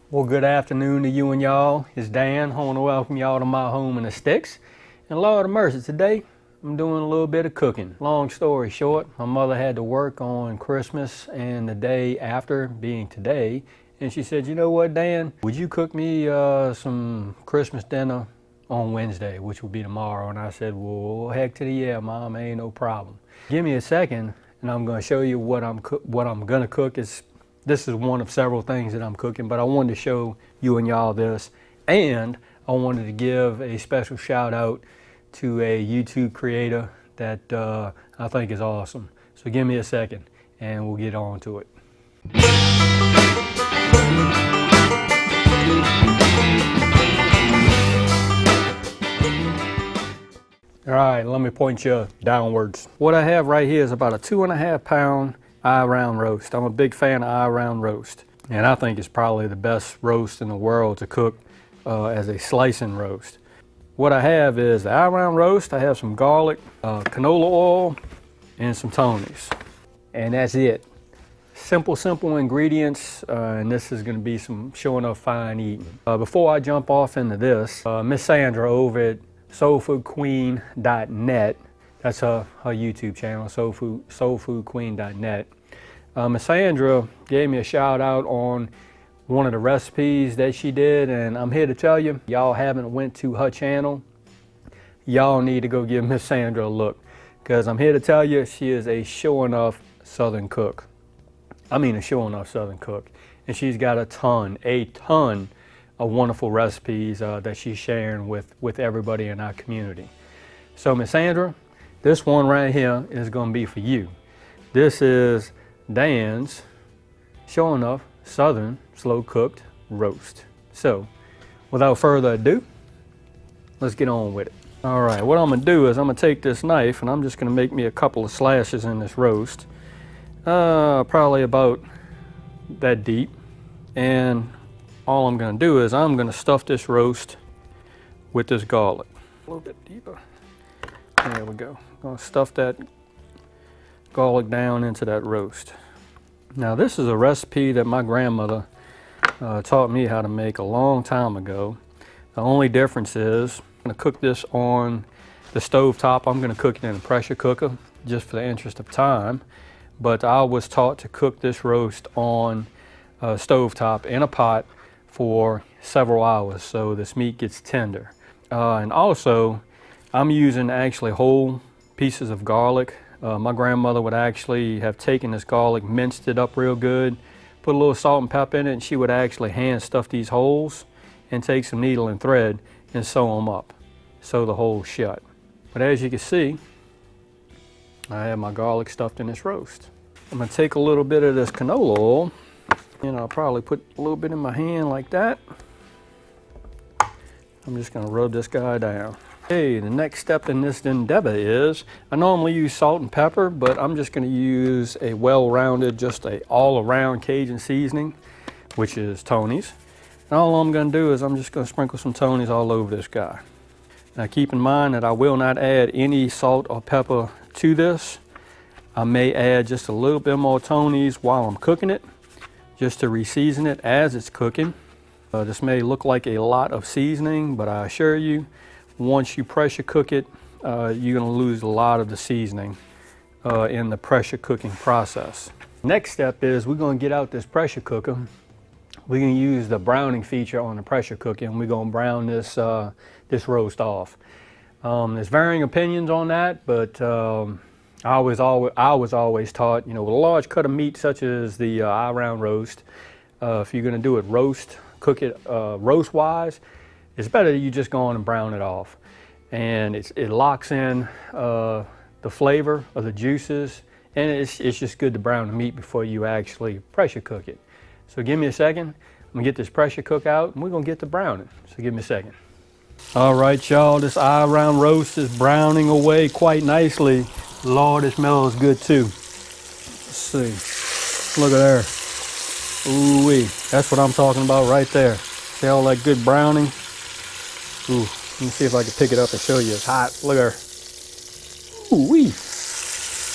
Well, good afternoon to you and y'all. It's Dan. I want to welcome y'all to my home in the sticks. And Lord of mercy, today I'm doing a little bit of cooking. Long story short, my mother had to work on Christmas and the day after, being today. And she said, you know what, Dan, would you cook me some Christmas dinner on Wednesday, which will be tomorrow? And I said, well, heck to the yeah, Mom, ain't no problem. Give me a second and I'm going to show you what I'm going to cook. This is one of several things that I'm cooking, but I wanted to show you and y'all this. And I wanted to give a special shout out to a YouTube creator that I think is awesome. So give me a second and we'll get on to it. All right, let me point you downwards. What I have right here is about a 2.5 pound eye round roast. I'm a big fan of eye round roast, and I think it's probably the best roast in the world to cook as a slicing roast. What I have is the eye round roast. I have some garlic, canola oil, and some Tony's, and that's it. Simple ingredients, and this is going to be some showing off fine eating. Before I jump off into this, Miss Sandra over at soulfoodqueen.net, that's her YouTube channel, soulfoodqueen.net. Miss Sandra gave me a shout out on one of the recipes that she did, and I'm here to tell you, y'all haven't went to her channel, y'all need to go give Miss Sandra a look, because I'm here to tell you she is a sure enough Southern cook. I mean a sure enough Southern cook, and she's got a ton of wonderful recipes that she's sharing with everybody in our community. So Miss Sandra, this one right here is going to be for you. This is Dan's sure enough Southern slow cooked roast. So without further ado, let's get on with it. All right, what I'm going to do is I'm going to take this knife and I'm just going to make me a couple of slashes in this roast. Probably about that deep, and all I'm going to do is I'm going to stuff this roast with this garlic. A little bit deeper. There we go. I'm going to stuff that garlic down into that roast. Now this is a recipe that my grandmother taught me how to make a long time ago. The only difference is I'm going to cook this on the stove top. I'm going to cook it in a pressure cooker just for the interest of time. But I was taught to cook this roast on a stovetop in a pot for several hours so this meat gets tender. And also, I'm using actually whole pieces of garlic. My grandmother would actually have taken this garlic, minced it up real good, put a little salt and pepper in it, and she would actually hand stuff these holes and take some needle and thread and sew them up, sew the holes shut. But as you can see, I have my garlic stuffed in this roast. I'm going to take a little bit of this canola oil, and I'll probably put a little bit in my hand like that. I'm just going to rub this guy down. Okay, the next step in this endeavor is, I normally use salt and pepper, but I'm just going to use a well-rounded, just a all-around Cajun seasoning, which is Tony's. And all I'm going to do is I'm just going to sprinkle some Tony's all over this guy. Now keep in mind that I will not add any salt or pepper to this. I may add just a little bit more Tony's while I'm cooking it, just to re-season it as it's cooking. This may look like a lot of seasoning, but I assure you, once you pressure cook it, you're going to lose a lot of the seasoning in the pressure cooking process. Next step is we're going to get out this pressure cooker. We're going to use the browning feature on the pressure cooker, and we're going to brown this this roast off. There's varying opinions on that, but I was always taught, you know, with a large cut of meat such as the eye round roast, if you're going to do it cook it roast wise, it's better that you just go on and brown it off, and it locks in the flavor of the juices, and it's just good to brown the meat before you actually pressure cook it. So give me a second. I'm gonna get this pressure cook out and we're gonna get to browning. So give me a second. All right, y'all, this eye round roast is browning away quite nicely. Lord, it smells good too. Let's see, look at there. Ooh-wee, that's what I'm talking about right there. See all that good browning? Ooh, let me see if I can pick it up and show you. It's hot, look at her. Ooh-wee.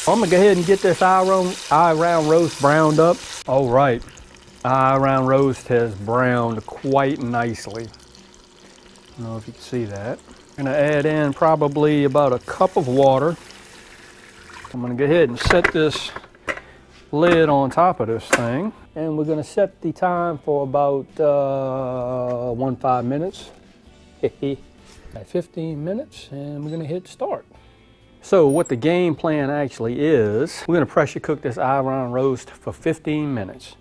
I'm gonna go ahead and get this eye round roast browned up. All right, I-round roast has browned quite nicely. I don't know if you can see that. I'm gonna add in probably about a cup of water. I'm gonna go ahead and set this lid on top of this thing. And we're gonna set the time for about 5 minutes. At 15 minutes, and we're gonna hit start. So what the game plan actually is, we're gonna pressure cook this I-round roast for 15 minutes.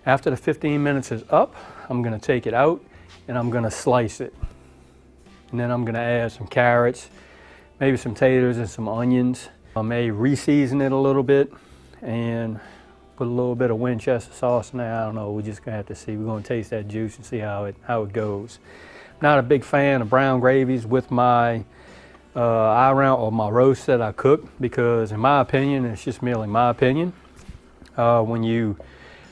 After the 15 minutes is up, I'm gonna take it out and I'm gonna slice it. And then I'm gonna add some carrots, maybe some taters and some onions. I may re-season it a little bit and put a little bit of Winchester sauce in there. I don't know, we're just gonna have to see. We're gonna taste that juice and see how it goes. Not a big fan of brown gravies with my I-round or my roast that I cook, because in my opinion, it's just merely my opinion, when you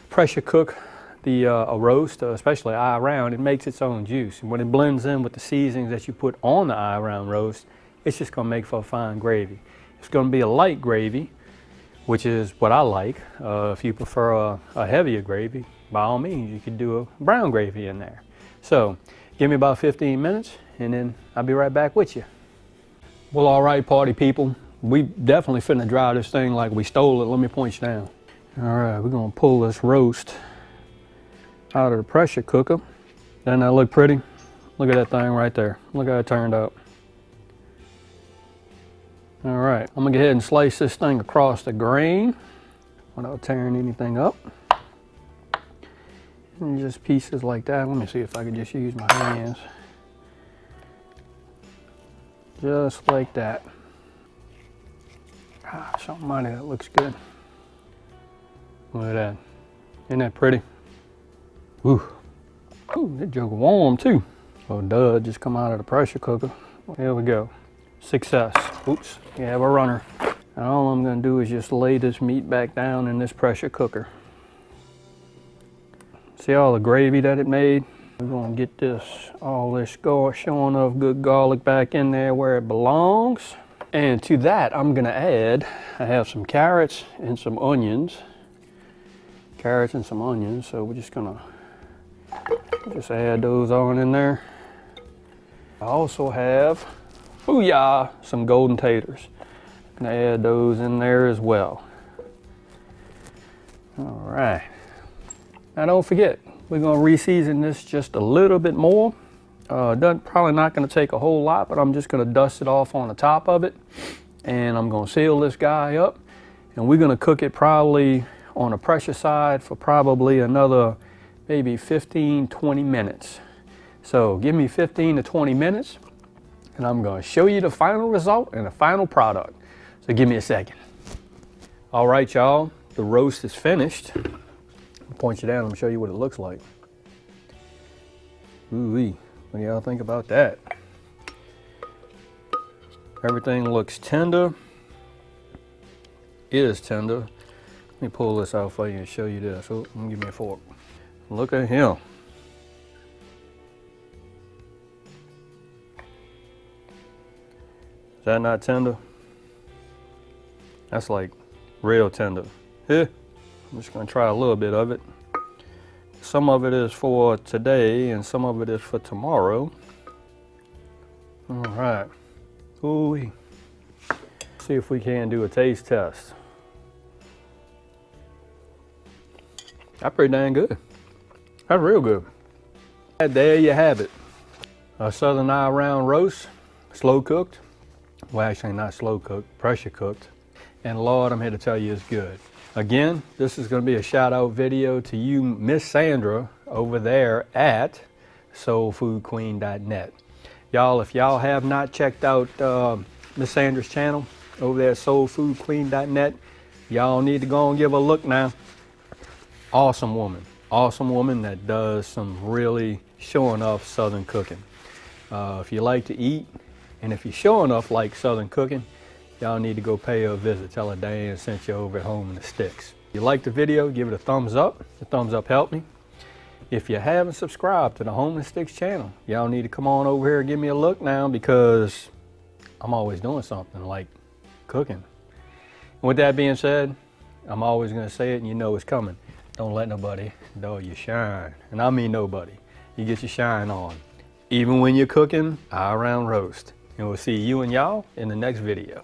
pressure cook a roast, especially I-round, it makes its own juice. And when it blends in with the seasonings that you put on the I-round roast, it's just gonna make for a fine gravy. It's gonna be a light gravy, which is what I like. If you prefer a heavier gravy, by all means, you could do a brown gravy in there. So, give me about 15 minutes and then I'll be right back with you. Well, all right, party people. We definitely finna dry this thing like we stole it. Let me point you down. All right, we're gonna pull this roast out of the pressure cooker. Doesn't that look pretty? Look at that thing right there. Look how it turned out. All right, I'm gonna go ahead and slice this thing across the grain without tearing anything up. And just pieces like that. Let me see if I can just use my hands. Just like that. Gosh almighty, that looks good. Look at that. Isn't that pretty? Ooh. Ooh, that joke warm too. Oh, duh, just come out of the pressure cooker. Here we go. Success. Oops, you have a runner. And all I'm gonna do is just lay this meat back down in this pressure cooker. See all the gravy that it made? We're gonna get all this showing off good garlic back in there where it belongs. And to that, I'm gonna add, I have some carrots and some onions. Carrots and some onions, so we're just gonna add those on in there. I also have, booyah, some golden taters. I'm gonna add those in there as well. All right. Now don't forget, we're gonna re-season this just a little bit more. Probably not gonna take a whole lot, but I'm just gonna dust it off on the top of it. And I'm gonna seal this guy up. And we're gonna cook it probably on the pressure side for probably another maybe 15, 20 minutes. So give me 15 to 20 minutes and I'm gonna show you the final result and the final product. So give me a second. All right, y'all, the roast is finished. I'll point you down and show you what it looks like. Ooh-wee, what do y'all think about that? Everything looks tender. It is tender. Let me pull this out for you and show you this. Oh, give me a fork. Look at him. Is that not tender? That's like real tender. Here, I'm just gonna try a little bit of it. Some of it is for today and some of it is for tomorrow. All right. Ooh-wee. See if we can do a taste test. That's pretty dang good. That's real good. And there you have it. A Southern I-round roast, slow cooked. Well, actually not slow cooked, pressure cooked. And Lord, I'm here to tell you it's good. Again, this is gonna be a shout out video to you, Miss Sandra, over there at soulfoodqueen.net. Y'all, if y'all have not checked out Miss Sandra's channel over there at soulfoodqueen.net, y'all need to go and give a look now. Awesome woman that does some really showing off Southern cooking. If you like to eat, and if you're showing off like Southern cooking, y'all need to go pay her a visit. Tell her Dan sent you over at Home in the Sticks. If you like the video, give it a thumbs up. The thumbs up helped me. If you haven't subscribed to the Home in the Sticks channel, y'all need to come on over here and give me a look now, because I'm always doing something like cooking. And with that being said, I'm always gonna say it and you know it's coming. Don't let nobody dull your shine. And I mean nobody. You get your shine on. Even when you're cooking our round roast. And we'll see you and y'all in the next video.